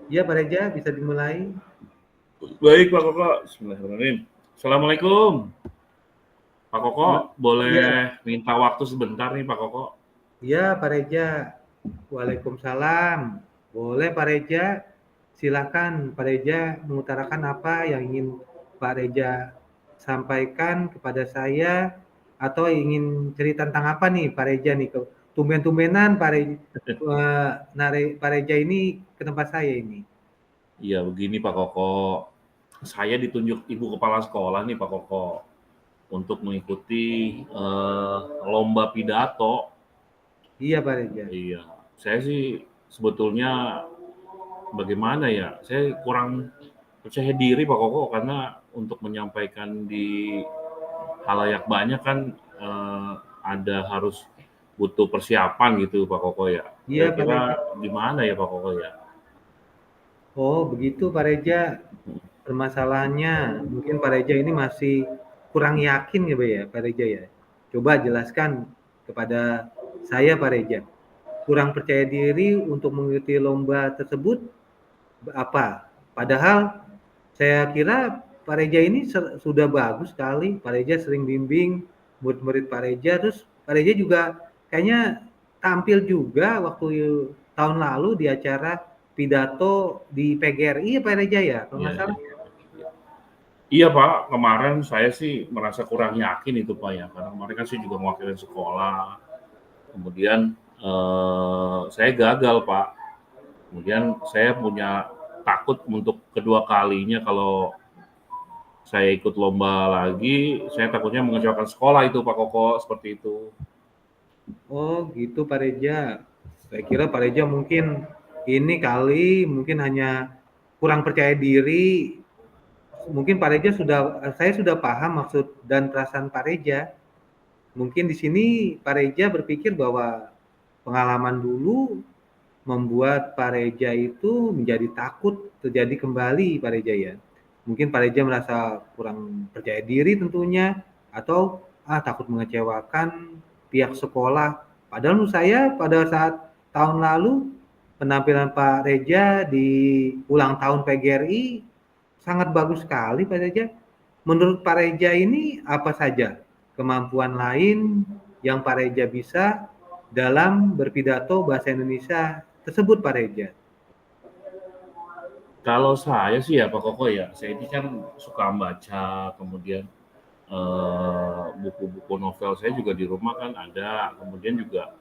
Iya, Pak Reja, bisa dimulai. Baik Pak Koko, Bismillahirrahmanirrahim. Assalamualaikum. Pak Koko, boleh Iya, minta waktu sebentar nih Pak Koko? iya, Pak Reja. Waalaikumsalam. Boleh, Pak Reja. Silakan, Pak Reja mengutarakan apa yang ingin Pak Reja sampaikan kepada saya atau ingin cerita tentang apa nih, Pak Reja nih? Tumben-tumbenan Pak Reja ini ke tempat saya ini. Iya begini Pak Koko, saya ditunjuk Ibu Kepala Sekolah nih Pak Koko untuk mengikuti lomba pidato. Iya, Pak Reja. Iya, saya sih sebetulnya bagaimana ya, saya kurang percaya diri Pak Koko karena untuk menyampaikan di halayak banyak kan ada harus butuh persiapan gitu Pak Koko ya. Iya, Pak Reja. Kira-kira gimana ya Pak Koko ya? Oh, begitu, Pak Reja. Permasalahannya mungkin Pak Reja ini masih kurang yakin gitu ya Pak Reja ya. Coba jelaskan kepada saya Pak Reja. Kurang percaya diri untuk mengikuti lomba tersebut apa? Padahal saya kira Pak Reja ini sudah bagus sekali. Pak Reja sering bimbing murid-murid Pak Reja. Terus Pak Reja juga kayaknya tampil juga waktu tahun lalu di acara pidato di PGRI ya Pak Reja ya, kalau Iya, nggak iya. salah. Iya Pak, kemarin saya sih merasa kurang yakin itu Pak ya, karena kemarin kan saya juga mewakili sekolah, kemudian saya gagal Pak, kemudian saya punya takut untuk kedua kalinya kalau saya ikut lomba lagi, saya takutnya mengecewakan sekolah itu Pak Koko, seperti itu. Oh gitu Pak Reja. Saya kira Pak Reja mungkin ini kali mungkin hanya kurang percaya diri. Mungkin Pak Reja saya sudah paham maksud dan perasaan Pak Reja. Mungkin di sini Pak Reja berpikir bahwa pengalaman dulu membuat Pak Reja itu menjadi takut terjadi kembali Pak Reja ya. Mungkin Pak Reja merasa kurang percaya diri tentunya atau takut mengecewakan pihak sekolah. Padahal menurut saya pada saat tahun lalu penampilan Pak Reja di ulang tahun PGRI sangat bagus sekali Pak Reja. Menurut Pak Reja ini apa saja kemampuan lain yang Pak Reja bisa dalam berpidato bahasa Indonesia tersebut Pak Reja? Kalau saya sih ya Pak Koko ya, saya ini kan suka membaca, kemudian buku-buku novel saya juga di rumah kan ada, kemudian juga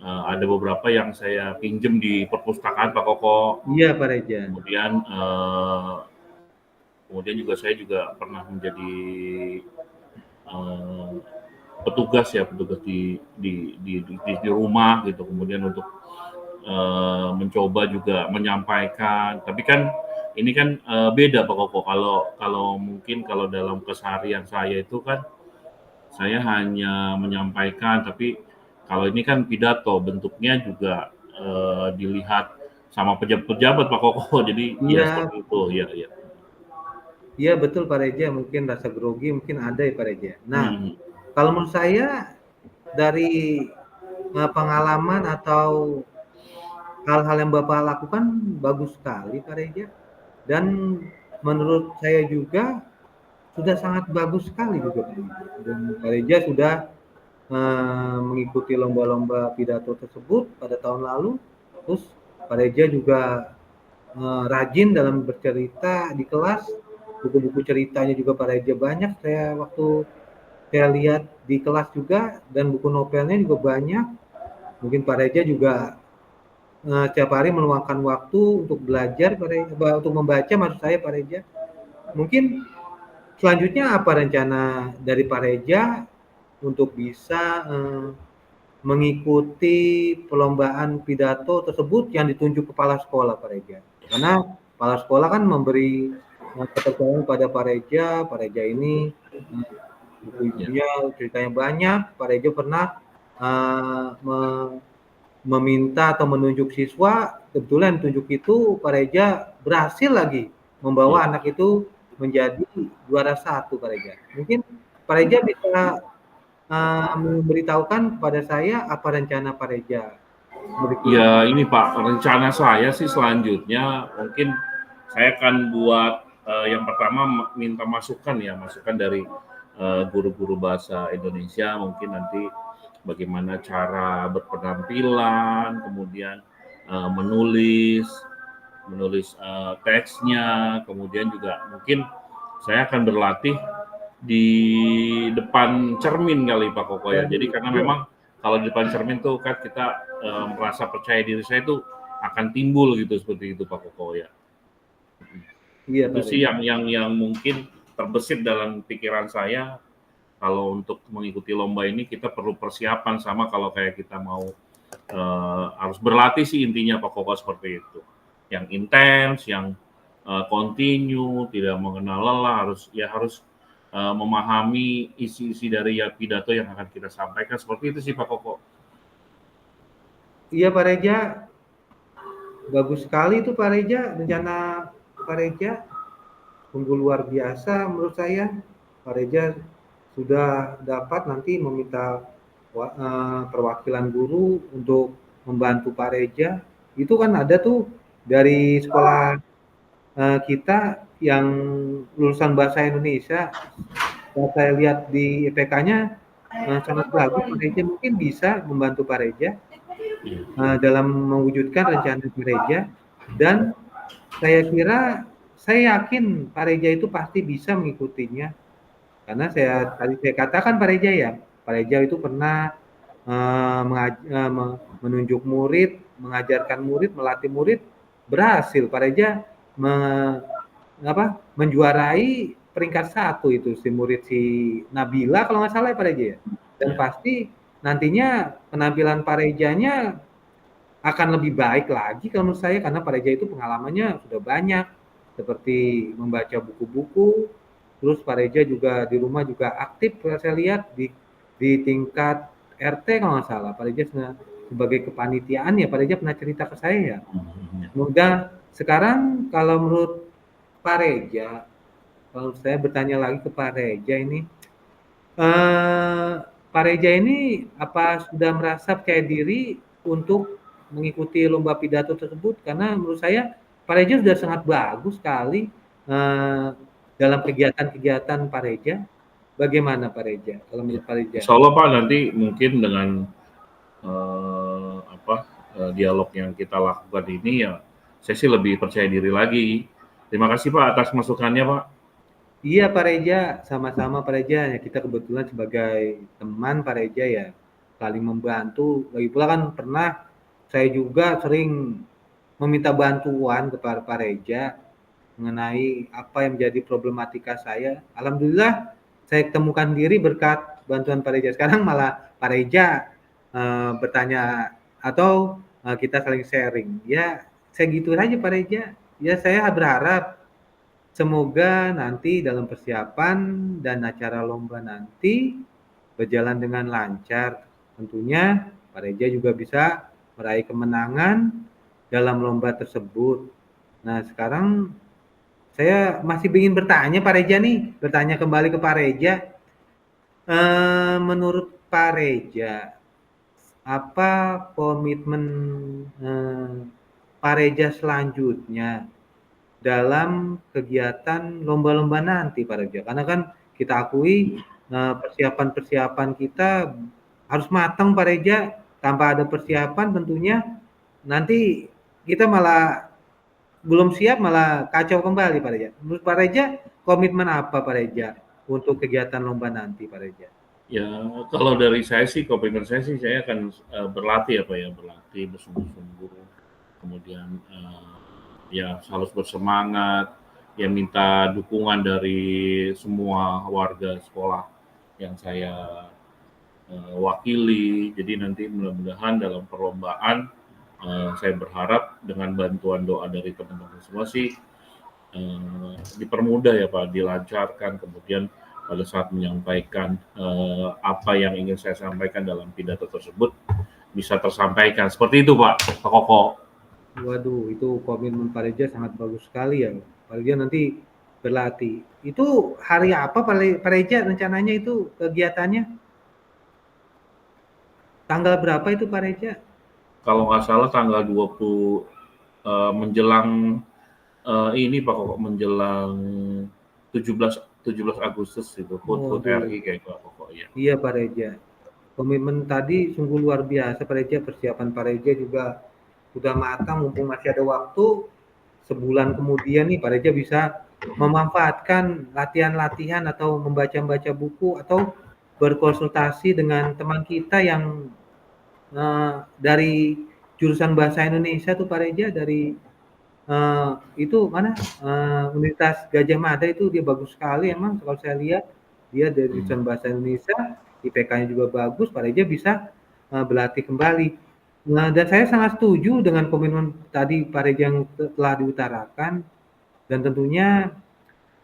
ada beberapa yang saya pinjem di perpustakaan Pak Koko. Iya Pak Reja. Kemudian kemudian juga saya juga pernah menjadi eh, petugas ya, petugas di rumah gitu. Kemudian untuk mencoba juga menyampaikan. Tapi kan ini kan beda Pak Koko. Kalau kalau mungkin kalau dalam keseharian saya itu kan saya hanya menyampaikan, tapi kalau ini kan pidato, bentuknya juga dilihat sama pejabat-pejabat Pak Koko. Jadi ya Iya, seperti itu, ya, ya. iya betul Pak Reja. Mungkin rasa grogi mungkin ada ya Pak Reja. Nah, Hmm. kalau menurut saya dari pengalaman atau hal-hal yang Bapak lakukan bagus sekali Pak Reja. Dan menurut saya juga sudah sangat bagus sekali juga Pak Reja. Dan Pak Reja sudah mengikuti lomba-lomba pidato tersebut pada tahun lalu. Terus Pak Reja juga rajin dalam bercerita di kelas. Buku-buku ceritanya juga Pak Reja banyak. Saya lihat di kelas juga dan buku novelnya juga banyak. Mungkin Pak Reja juga setiap hari meluangkan waktu untuk belajar, untuk membaca maksud saya Pak Reja. Mungkin selanjutnya apa rencana dari Pak Reja untuk bisa mengikuti perlombaan pidato tersebut yang ditunjuk kepala sekolah Pak Reja? Karena kepala sekolah kan memberi kepercayaan pada Pak Reja ini Ya. buku-bukunya ceritanya banyak. Pak Reja pernah meminta atau menunjuk siswa, kebetulan tunjuk itu Pak Reja berhasil lagi Ya. membawa anak itu menjadi juara 1 Pak Reja. Mungkin Pak Reja bisa memberitahukan kepada saya apa rencana Pak Reja berikutnya. Ya ini Pak, rencana saya sih selanjutnya mungkin saya akan buat yang pertama minta masukan ya, masukan dari guru-guru bahasa Indonesia mungkin nanti bagaimana cara berpenampilan, kemudian menulis, teksnya, kemudian juga mungkin saya akan berlatih di depan cermin kali Pak Koko ya. Jadi karena Iya, memang kalau di depan cermin tuh kan kita merasa percaya diri saya tuh akan timbul gitu seperti itu Pak Koko ya. iya Itu Pak sih Reja. yang mungkin terbesit dalam pikiran saya kalau untuk mengikuti lomba ini kita perlu persiapan sama kalau kayak kita mau harus berlatih sih intinya Pak Koko seperti itu. Yang intens, yang continue, tidak mengenal lelah, harus memahami isi-isi dari ya pidato yang akan kita sampaikan seperti itu sih Pak Koko. Iya Pak Reja, bagus sekali itu Pak Reja, rencana Pak Reja, sungguh luar biasa menurut saya. Pak Reja sudah dapat nanti meminta perwakilan guru untuk membantu Pak Reja. Itu kan ada tuh dari sekolah kita yang lulusan bahasa Indonesia. Kalau saya lihat di IPK-nya sangat bagus. Pak Reja mungkin bisa membantu Pak Reja dalam mewujudkan rencana Pak Reja, dan saya yakin Pak Reja itu pasti bisa mengikutinya, karena tadi saya katakan Pak Reja ya, Pak Reja itu pernah menunjuk murid, mengajarkan murid, melatih murid, berhasil Pak Reja menjuarai peringkat 1 itu si Nabila kalau nggak salah ya Pak Reja ya. Dan Ya. pasti nantinya penampilan Pak Rejanya akan lebih baik lagi kalau menurut saya, karena Pak Reja itu pengalamannya sudah banyak seperti membaca buku-buku, terus Pak Reja juga di rumah juga aktif saya lihat di tingkat RT kalau nggak salah. Pak Reja sebagai kepanitiaan ya, Pak Reja pernah cerita ke saya ya. Semoga sekarang kalau menurut Pak Reja, kalau saya bertanya lagi ke Pak Reja ini, Pak Reja ini apa sudah merasa percaya diri untuk mengikuti lomba pidato tersebut? Karena menurut saya Pak Reja sudah sangat bagus sekali dalam kegiatan-kegiatan Pak Reja. Bagaimana Pak Reja? Kalau Ya. menurut Pak Reja? Insya Allah Pak nanti mungkin dengan apa dialog yang kita lakukan ini ya saya sih lebih percaya diri lagi. Terima kasih Pak atas masukannya Pak. Iya Pak Reja, sama-sama Pak Reja. Ya, kita kebetulan sebagai teman Pak Reja ya, saling membantu. Lagi pula kan pernah saya juga sering meminta bantuan kepada Pak Reja mengenai apa yang menjadi problematika saya. Alhamdulillah saya temukan diri berkat bantuan Pak Reja. Sekarang malah Pak Reja bertanya atau kita saling sharing. Ya, saya gitu aja Pak Reja. Ya, saya berharap semoga nanti dalam persiapan dan acara lomba nanti berjalan dengan lancar. Tentunya Pak Reja juga bisa meraih kemenangan dalam lomba tersebut. Nah, sekarang saya masih ingin bertanya Pak Reja nih, bertanya kembali ke Pak Reja. Menurut Pak Reja, apa komitmen eh, Pak Reja selanjutnya dalam kegiatan lomba-lomba nanti Pak Reja? Karena kan kita akui persiapan-persiapan kita harus matang Pak Reja. Tanpa ada persiapan tentunya nanti kita malah belum siap, malah kacau kembali Pak Reja. Menurut Pak Reja, komitmen apa Pak Reja untuk kegiatan lomba nanti Pak Reja? Ya kalau dari saya sih komitmen saya sih saya akan berlatih apa ya berlatih bersungguh-sungguh kemudian ya harus bersemangat ya minta dukungan dari semua warga sekolah yang saya wakili. Jadi nanti mudah-mudahan dalam perlombaan saya berharap dengan bantuan doa dari teman-teman semua sih dipermudah ya Pak, dilancarkan. Kemudian pada saat menyampaikan apa yang ingin saya sampaikan dalam pidato tersebut bisa tersampaikan. Seperti itu Pak, Pak Koko. Waduh, itu komitmen Pak Reja sangat bagus sekali ya. Pak Reja nanti berlatih. Itu hari apa Pak Reja rencananya itu kegiatannya? Tanggal berapa itu Pak Reja? Kalau nggak salah tanggal 20 menjelang ini Pak Koko, menjelang 17 17 Agustus itu, HUT Waduh, RI kayak Pak Koko ya. iya Pak Reja. Komitmen tadi sungguh luar biasa Pak Reja, persiapan Pak Reja juga udah matang, mumpung masih ada waktu, sebulan kemudian nih Pak Reja bisa memanfaatkan latihan-latihan atau membaca-baca buku atau berkonsultasi dengan teman kita yang dari jurusan bahasa Indonesia tuh Pak Reja, dari itu mana Universitas Gadjah Mada itu dia bagus sekali emang kalau saya lihat, dia dari Hmm. jurusan bahasa Indonesia, IPK-nya juga bagus, Pak Reja bisa berlatih kembali. Nah, dan saya sangat setuju dengan komitmen tadi Pak Reja yang telah diutarakan, dan tentunya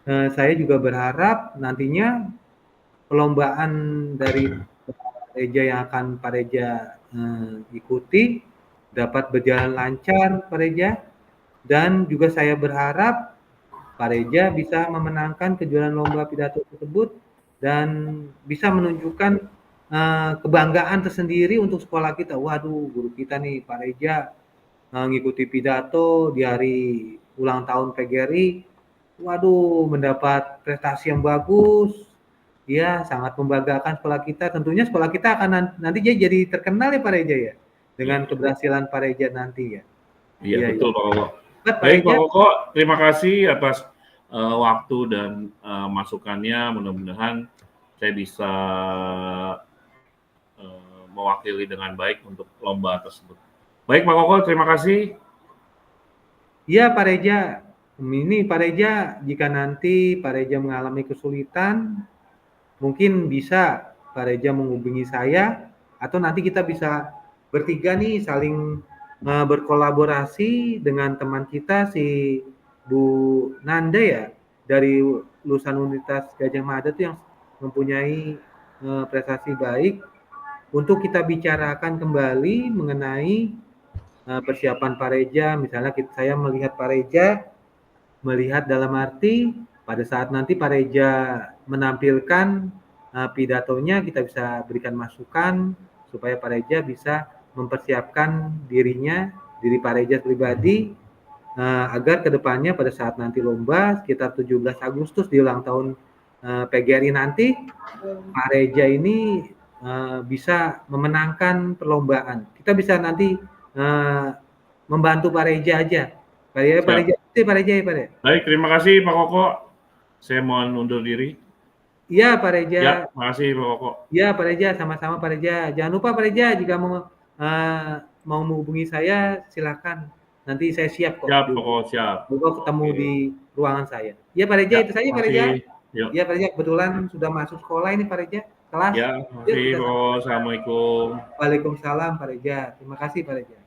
saya juga berharap nantinya perlombaan dari Pak Reja yang akan Pak Reja ikuti dapat berjalan lancar Pak Reja, dan juga saya berharap Pak Reja bisa memenangkan kejuaraan lomba pidato tersebut dan bisa menunjukkan kebanggaan tersendiri untuk sekolah kita. Waduh, guru kita nih Pak Reja ngikuti pidato di hari ulang tahun PGRI. Waduh, mendapat prestasi yang bagus. Ya, sangat membanggakan sekolah kita. Tentunya sekolah kita akan nanti jadi terkenal ya Pak Reja ya, Ya, dengan keberhasilan Pak Reja nanti ya. iya Iya, iya. betul Pak Koko. Hebat Pak Baik Reja. Pak Koko, terima kasih atas waktu dan masukannya. Mudah-mudahan saya bisa mewakili dengan baik untuk lomba tersebut. Baik Pak Koko, terima kasih. Iya Pak Reja, ini Pak Reja jika nanti Pak Reja mengalami kesulitan, mungkin bisa Pak Reja menghubungi saya, atau nanti kita bisa bertiga nih saling berkolaborasi dengan teman kita si Bu Nanda ya, dari lulusan Universitas Gadjah Mada tuh yang mempunyai prestasi baik, untuk kita bicarakan kembali mengenai persiapan Pak Reja. Misalnya saya melihat Pak Reja, melihat dalam arti pada saat nanti Pak Reja menampilkan pidatonya, kita bisa berikan masukan supaya Pak Reja bisa mempersiapkan dirinya, diri Pak Reja pribadi, agar kedepannya pada saat nanti lomba sekitar 17 Agustus di ulang tahun PGRI nanti, Pak Reja ini bisa memenangkan perlombaan. Kita bisa nanti membantu Pak Reja aja. Pak Siap. Reja, Pak Reja ya Pak Reja. Baik, terima kasih Pak Koko. Saya mohon undur diri. Iya Pak Reja. Ya, terima kasih Pak Koko. Iya Pak Reja, sama-sama Pak Reja. Jangan lupa Pak Reja jika mau menghubungi saya silakan. Nanti saya siap kok Siap Pak Koko, dihubungi. siap. Semoga ketemu Oke. di ruangan saya. Iya Pak Reja, Ya, itu saja terima Pak kasih. Reja. Yuk. Iya Pak Reja, kebetulan sudah masuk sekolah ini Pak Reja, kelas. Ya, terima Yuk kasih kita Pak Koko. sama-sama. Assalamualaikum. Waalaikumsalam Pak Reja. Terima kasih Pak Reja.